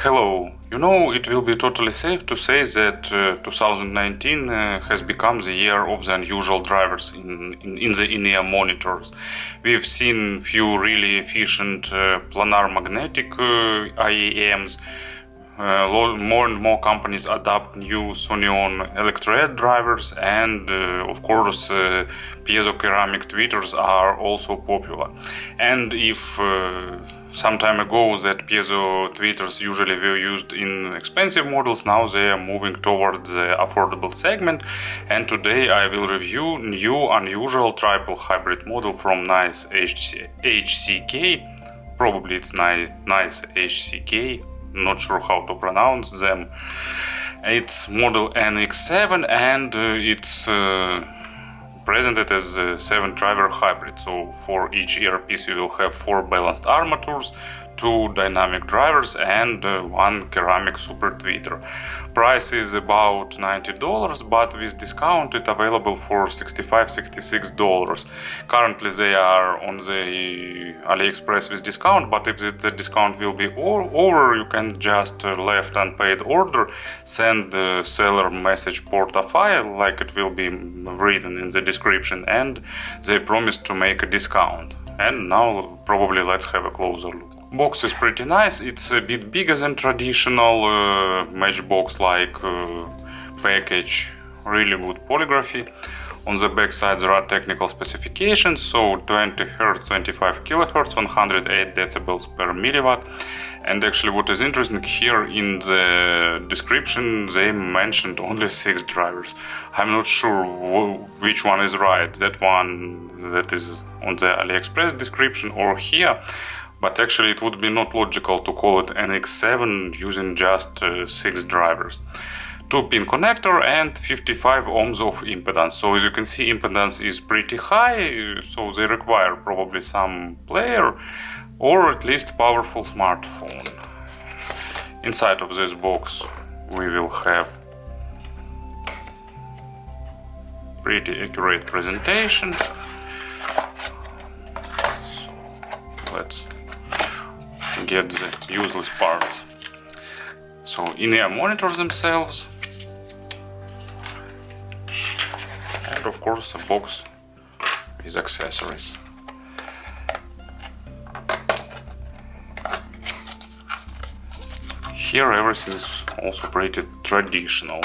Hello, it will be totally safe to say that 2019 has become the year of the unusual drivers in the in-ear monitors. We've seen few really efficient planar magnetic IEMs. More and more companies adopt new Sony electret drivers, and of course piezoceramic tweeters are also popular. And if some time ago that piezo tweeters usually were used in expensive models, now they are moving towards the affordable segment, and today I will review new unusual triple hybrid model from NiceHCK. Probably it's NiceHCK, not sure how to pronounce them. It's model NX7, and it's presented as a 7-driver hybrid. So for each earpiece you will have 4 balanced armatures, 2 dynamic drivers, and 1 ceramic super tweeter. Price is about $90, but with discount it's available for $65-66. Currently they are on the AliExpress with discount, but if the discount will be over, you can just left unpaid order, send the seller message Porta.Fi, like it will be written in the description, and they promise to make a discount. And now probably let's have a closer look. Box is pretty nice. It's a bit bigger than traditional matchbox like package. Really good polygraphy. On the back side there are technical specifications, so 20 Hz, 25 kHz, 108 decibels per milliwatt. And actually what is interesting here, in the description they mentioned only 6 drivers. I'm not sure which one is right, that one that is on the AliExpress description or here. But actually it would be not logical to call it NX7 using just 6 drivers. 2-pin connector and 55 ohms of impedance. So as you can see, impedance is pretty high, so they require probably some player or at least powerful smartphone. Inside of this box we will have pretty accurate presentation. So let's get the useless parts. So in-ear monitors themselves, and of course a box with accessories. Here everything is also pretty traditional.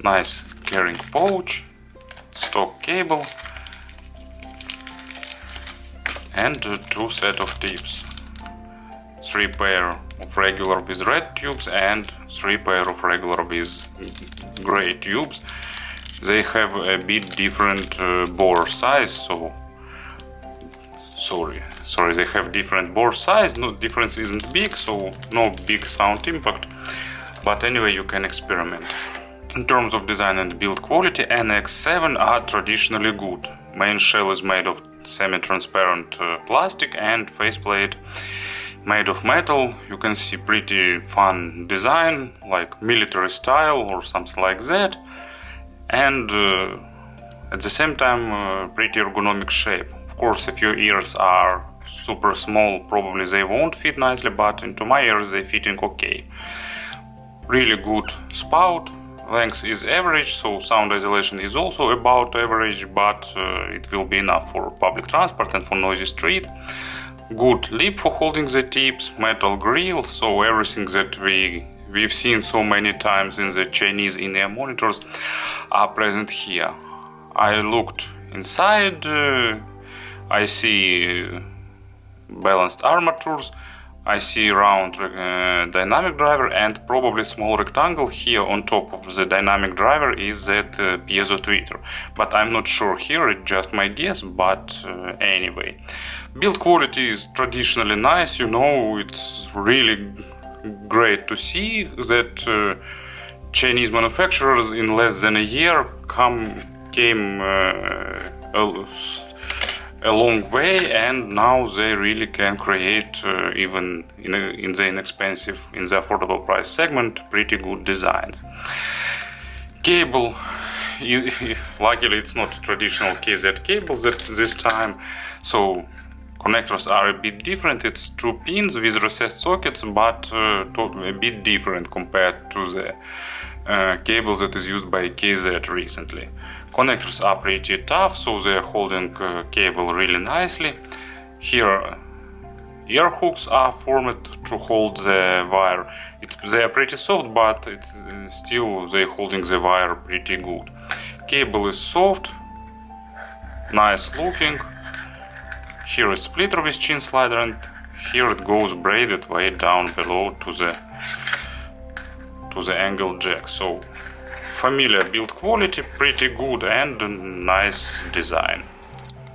Nice carrying pouch, stock cable, and 2 set of tips. 3 pair of regular with red tubes and 3 pair of regular with gray tubes. They have a bit different bore size, so sorry, they have different bore size. No difference isn't big, so no big sound impact, but anyway you can experiment. In terms of design and build quality, NX7 are traditionally good. Main shell is made of semi-transparent plastic and faceplate made of metal. You can see pretty fun design, like military style or something like that, and at the same time pretty ergonomic shape. Of course, if your ears are super small, probably they won't fit nicely, but into my ears they fitting okay. Really good spout. Length is average, so sound isolation is also about average, but it will be enough for public transport and for noisy street. Good lip for holding the tips, metal grill, so everything that we've seen so many times in the Chinese in-ear monitors are present here. I looked inside, I see balanced armatures, I see round dynamic driver, and probably small rectangle here on top of the dynamic driver is that piezo tweeter. But I'm not sure here, it's just my guess, but anyway. Build quality is traditionally nice, it's really great to see that Chinese manufacturers in less than a year came a long way, and now they really can create even in the inexpensive, in the affordable price segment, pretty good designs. Cable, luckily it's not traditional KZ cables this time, so Connectors are a bit different. It's 2 pins with recessed sockets, but totally a bit different compared to the cable that is used by KZ recently. Connectors are pretty tough, so they are holding cable really nicely. Here ear hooks are formed to hold the wire. They are pretty soft, but it's still they're holding the wire pretty good. Cable is soft, nice looking. Here is splitter with chin slider, and here it goes braided way down below to the angle jack. So familiar build quality, pretty good, and nice design.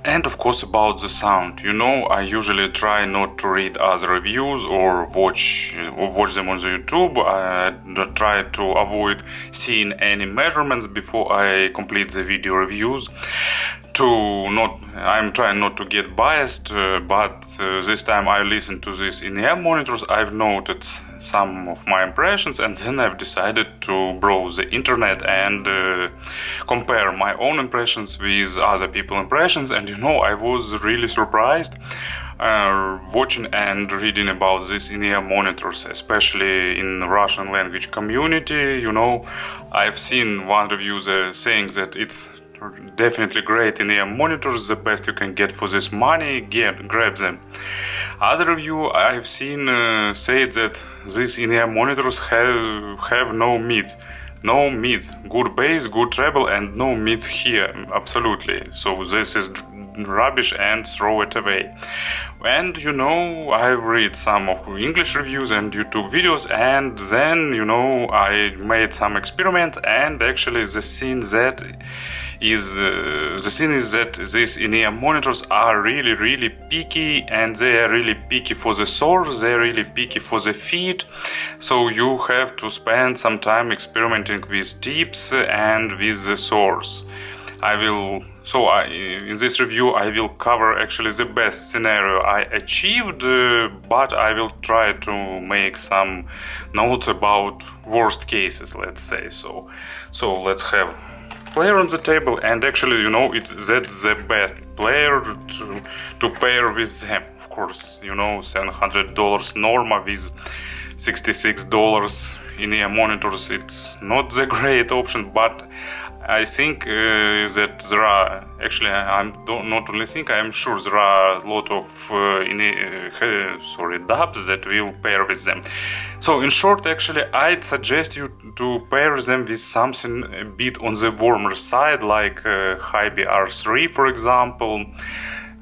And of course about the sound. You know, I usually try not to read other reviews or watch them on the YouTube. I try to avoid seeing any measurements before I complete the video reviews. I'm trying not to get biased, but this time I listened to these in-ear monitors. I've noted some of my impressions, and then I've decided to browse the internet and compare my own impressions with other people's impressions. And you know, I was really surprised watching and reading about these in-ear monitors, especially in Russian language community. You know, I've seen one reviewer saying that it's definitely great in-ear monitors, the best you can get for this money, grab them. Other review I've seen say that these in-ear monitors have no mids. No mids, good bass, good treble, and no mids here, absolutely. So this is rubbish and throw it away. And you know, I've read some of English reviews and YouTube videos, and then, you know, I made some experiments, and actually the scene is that these in-ear monitors are really picky, and they are really picky for the source, they're really picky for the feed. So you have to spend some time experimenting with tips and with the source. In this review I will cover actually the best scenario I achieved, but I will try to make some notes about worst cases, let's say so. So let's have player on the table, and actually, you know, that's the best player to pair with them. Of course, you know, $700 Norma with $66 in-ear monitors, it's not the great option, but I think that there are, actually not only think, I am sure there are a lot of dubs that will pair with them. So in short, actually, I'd suggest you to pair them with something a bit on the warmer side, like Hybe R3, for example.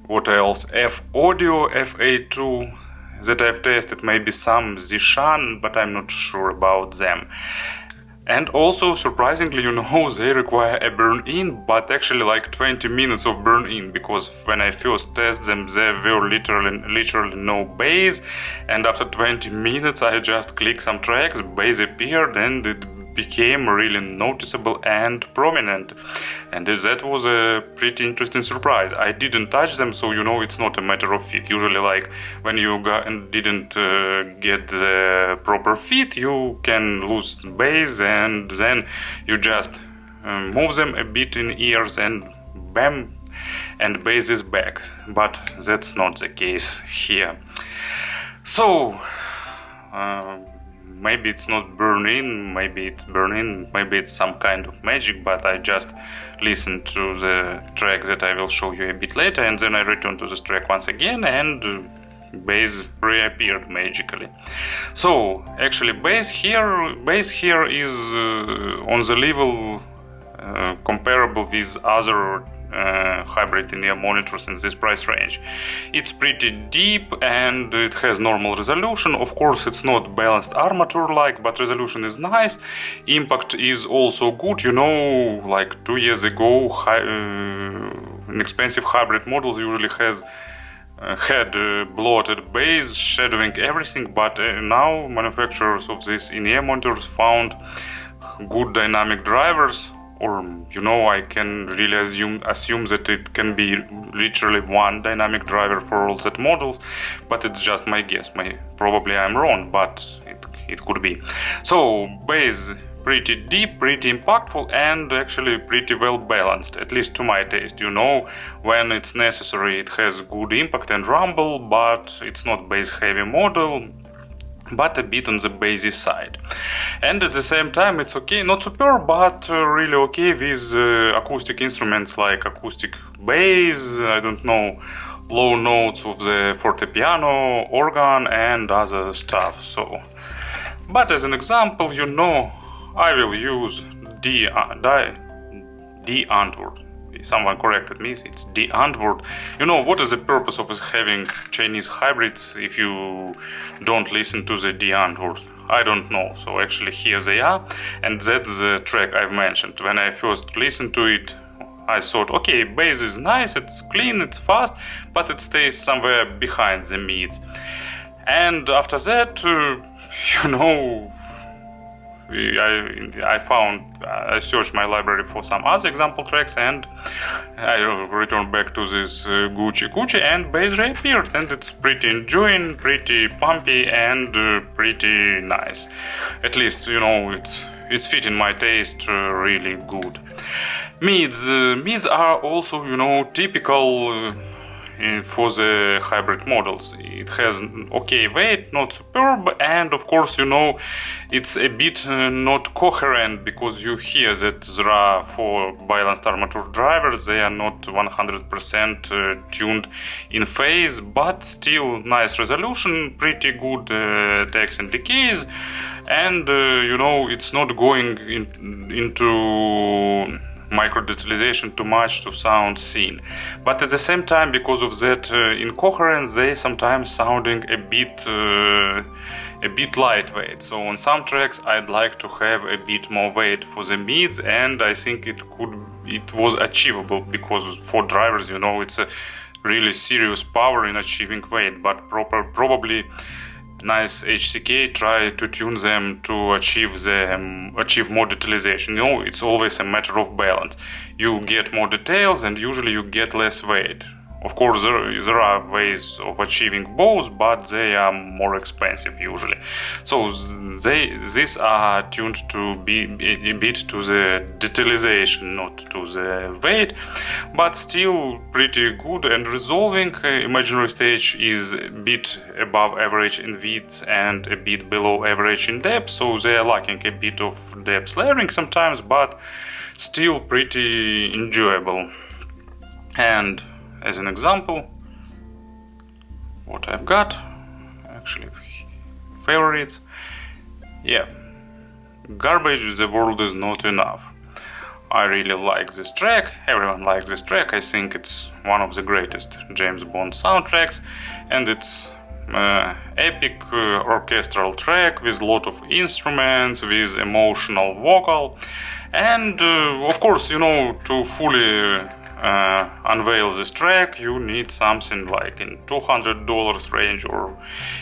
What else? F-Audio, FA2 that I've tested, maybe some Zishan, but I'm not sure about them. And also, surprisingly, you know, they require a burn-in, but actually like 20 minutes of burn-in, because when I first tested them, there were literally no bass, and after 20 minutes I just clicked some tracks, bass appeared, and it became really noticeable and prominent. And that was a pretty interesting surprise. I didn't touch them, so you know, it's not a matter of fit. Usually, like when you didn't get the proper fit, you can lose bass, and then you just move them a bit in ears, and bam, and bass is back. But that's not the case here. So maybe it's not burn-in, maybe it's burn-in, maybe it's some kind of magic, but I just listened to the track that I will show you a bit later, and then I returned to this track once again, and bass reappeared magically. So actually bass here is on the level comparable with other hybrid in-ear monitors in this price range. It's pretty deep and it has normal resolution. Of course, it's not balanced armature like, but resolution is nice. Impact is also good. You know, like 2 years ago, inexpensive hybrid models usually had bloated bass, shadowing everything, but now manufacturers of these in-ear monitors found good dynamic drivers. Or, you know, I can really assume that it can be literally one dynamic driver for all Z models, but it's just my guess. Probably I'm wrong, but it could be. So bass pretty deep, pretty impactful, and actually pretty well balanced, at least to my taste. You know, when it's necessary it has good impact and rumble, but it's not bass heavy model, but a bit on the bassy side. And at the same time it's okay, not super, but really okay with acoustic instruments like acoustic bass, I don't know, low notes of the fortepiano, organ and other stuff. So, but as an example, you know, I will use Antwoord. Someone corrected me, it's Antwoord. You know, what is the purpose of having Chinese hybrids if you don't listen to the Antwoord? I don't know. So actually here they are, and that's the track I've mentioned. When I first listened to it, I thought, okay, bass is nice, it's clean, it's fast, but it stays somewhere behind the mids. And after that, you know, I searched my library for some other example tracks, and I returned back to this Coochie, and bass reappeared, and it's pretty enjoying, pretty pumpy, and pretty nice. At least, you know, it's fitting my taste really good. Mids are also, you know, typical for the hybrid models. It has okay weight, not superb, and of course, you know, it's a bit not coherent, because you hear that there are for balanced armature drivers, they are not 100% tuned in phase, but still nice resolution, pretty good tax and decays, and you know, it's not going into micro detailization too much to sound thin, but at the same time, because of that incoherence, they sometimes sounding a bit lightweight. So on some tracks I'd like to have a bit more weight for the mids, and I think it was achievable, because for drivers, you know, it's a really serious power in achieving weight, but probably NiceHCK try to tune them to achieve more detailization. You know, it's always a matter of balance. You get more details and usually you get less weight. Of course, there are ways of achieving both, but they are more expensive usually. So these are tuned to be a bit to the detailization, not to the weight, but still pretty good. And resolving imaginary stage is a bit above average in width and a bit below average in depth, so they are lacking a bit of depth layering sometimes, but still pretty enjoyable. And as an example, what I've got, actually favorites, yeah, Garbage, The World Is Not Enough. I really like this track, everyone likes this track, I think it's one of the greatest James Bond soundtracks, and it's epic orchestral track with a lot of instruments, with emotional vocal, and of course, you know, to fully unveil this track you need something like in $200 range or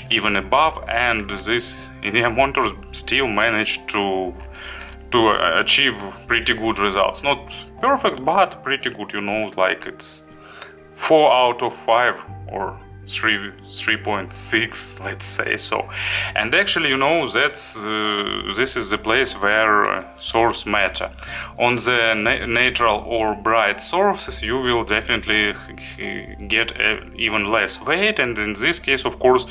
even above, and this in-ear monitors still managed to achieve pretty good results. Not perfect, but pretty good, you know, like it's 4 out of 5 or 3.6, let's say so. And actually, you know, that's this is the place where source matter. On the neutral or bright sources you will definitely get even less weight, and in this case, of course,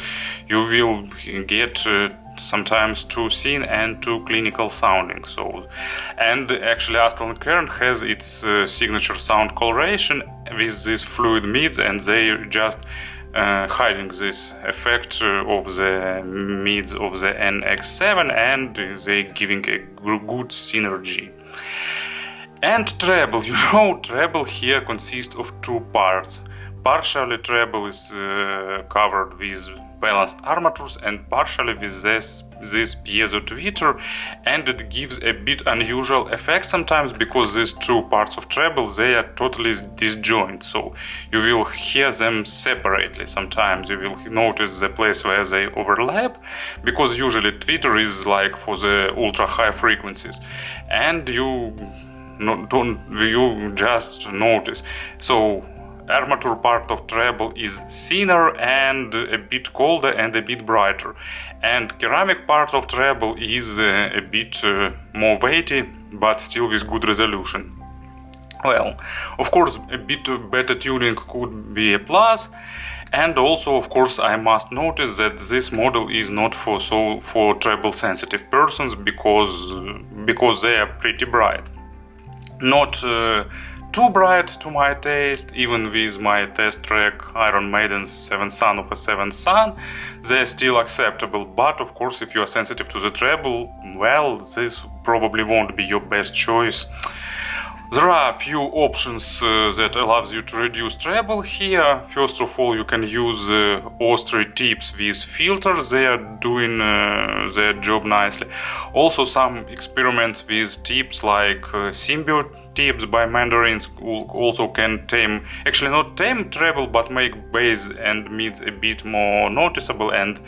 you will get sometimes too thin and too clinical sounding. So, and actually Aston Kern has its signature sound coloration with these fluid mids, and they just hiding this effect of the mids of the NX7, and they giving a good synergy. And treble, you know, treble here consists of two parts. Partially treble is covered with balanced armatures, and partially with this piezo tweeter, and it gives a bit unusual effect sometimes, because these two parts of treble, they are totally disjoint, so you will hear them separately. Sometimes you will notice the place where they overlap, because usually tweeter is like for the ultra high frequencies, and you just notice. So armature part of treble is thinner and a bit colder and a bit brighter, and ceramic part of treble is a bit more weighty but still with good resolution. Well, of course, a bit better tuning could be a plus, and also, of course, I must notice that this model is not for treble sensitive persons because they are pretty bright. Not too bright to my taste, even with my test track Iron Maiden's 7th Son of a 7th Son, they're still acceptable, but of course if you are sensitive to the treble, well, this probably won't be your best choice. There are a few options that allows you to reduce treble here. First of all, you can use Orchestra tips with filters, they are doing their job nicely. Also some experiments with tips like Symbiote tips by Mandarins also can tame, actually not tame treble, but make bass and mids a bit more noticeable, and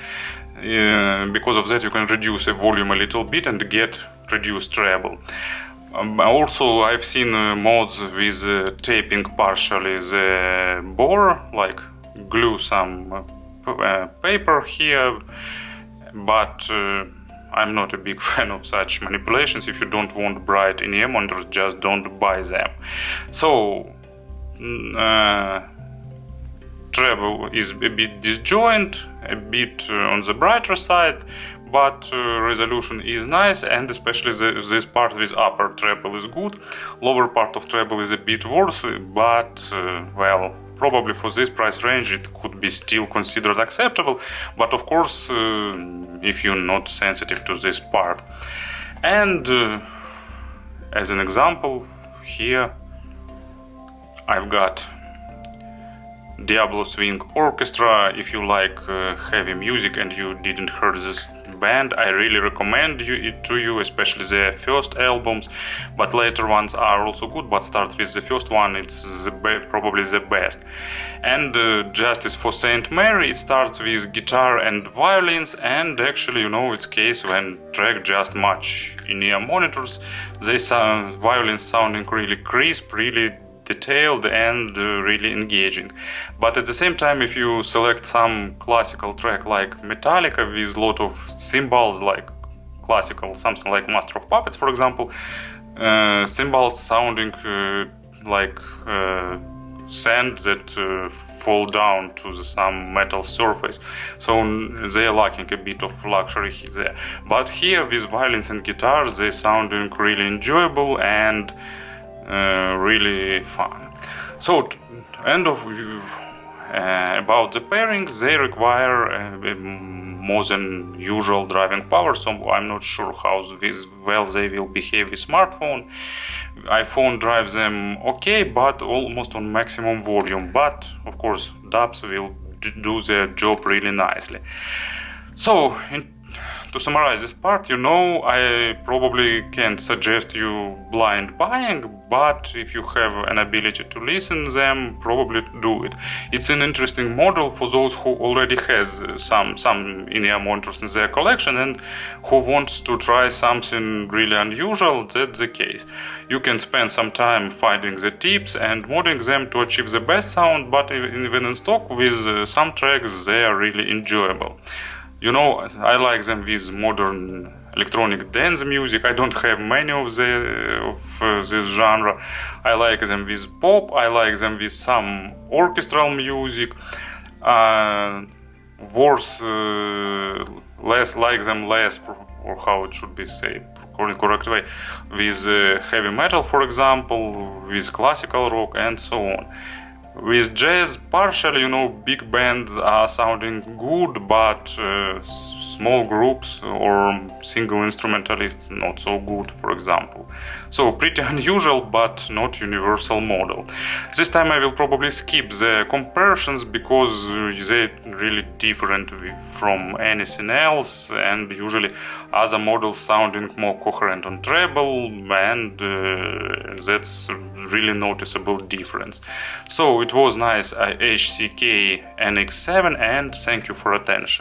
because of that you can reduce the volume a little bit and get reduced treble. Also, I've seen mods with taping partially the bore, like glue some paper here, but I'm not a big fan of such manipulations. If you don't want bright in-ear monitors, just don't buy them. So, treble is a bit disjoint, a bit on the brighter side, but resolution is nice, and especially this part with upper treble is good. Lower part of treble is a bit worse, but well, probably for this price range it could be still considered acceptable, but of course if you're not sensitive to this part. And as an example, here I've got Diablo Swing Orchestra. If you like heavy music and you didn't hear this band, I really recommend it to you, especially their first albums, but later ones are also good, but start with the first one, it's probably the best. And Justice for Saint Mary, it starts with guitar and violins, and actually, you know, it's case when track just much in-ear monitors, they sound violins sounding really crisp, really detailed and really engaging. But at the same time, if you select some classical track like Metallica with a lot of cymbals, like classical, something like Master of Puppets for example, cymbals sounding like sand that fall down to some metal surface, so they are lacking a bit of luxury there. But here with violins and guitars, they sounding really enjoyable and really fun. So, about the pairings, they require more than usual driving power, so I'm not sure how well they will behave with smartphone. iPhone drives them okay, but almost on maximum volume, but of course dubs will do their job really nicely. So, to summarize this part, you know, I probably can't suggest you blind buying, but if you have an ability to listen them, probably do it. It's an interesting model for those who already has some in-ear monitors in their collection and who wants to try something really unusual. That's the case. You can spend some time finding the tips and modding them to achieve the best sound, but even in stock with some tracks, they are really enjoyable. You know, I like them with modern electronic dance music. I don't have many of this genre. I like them with pop. I like them with some orchestral music. Less like them less, or how it should be said, correct way, with heavy metal, for example, with classical rock and so on. With jazz, partially, you know, big bands are sounding good, but small groups or single instrumentalists not so good, for example. So pretty unusual, but not universal model. This time I will probably skip the comparisons because they're really different from anything else, and usually other models sounding more coherent on treble, and that's really noticeable difference. So it was NiceHCK NX7, and thank you for attention.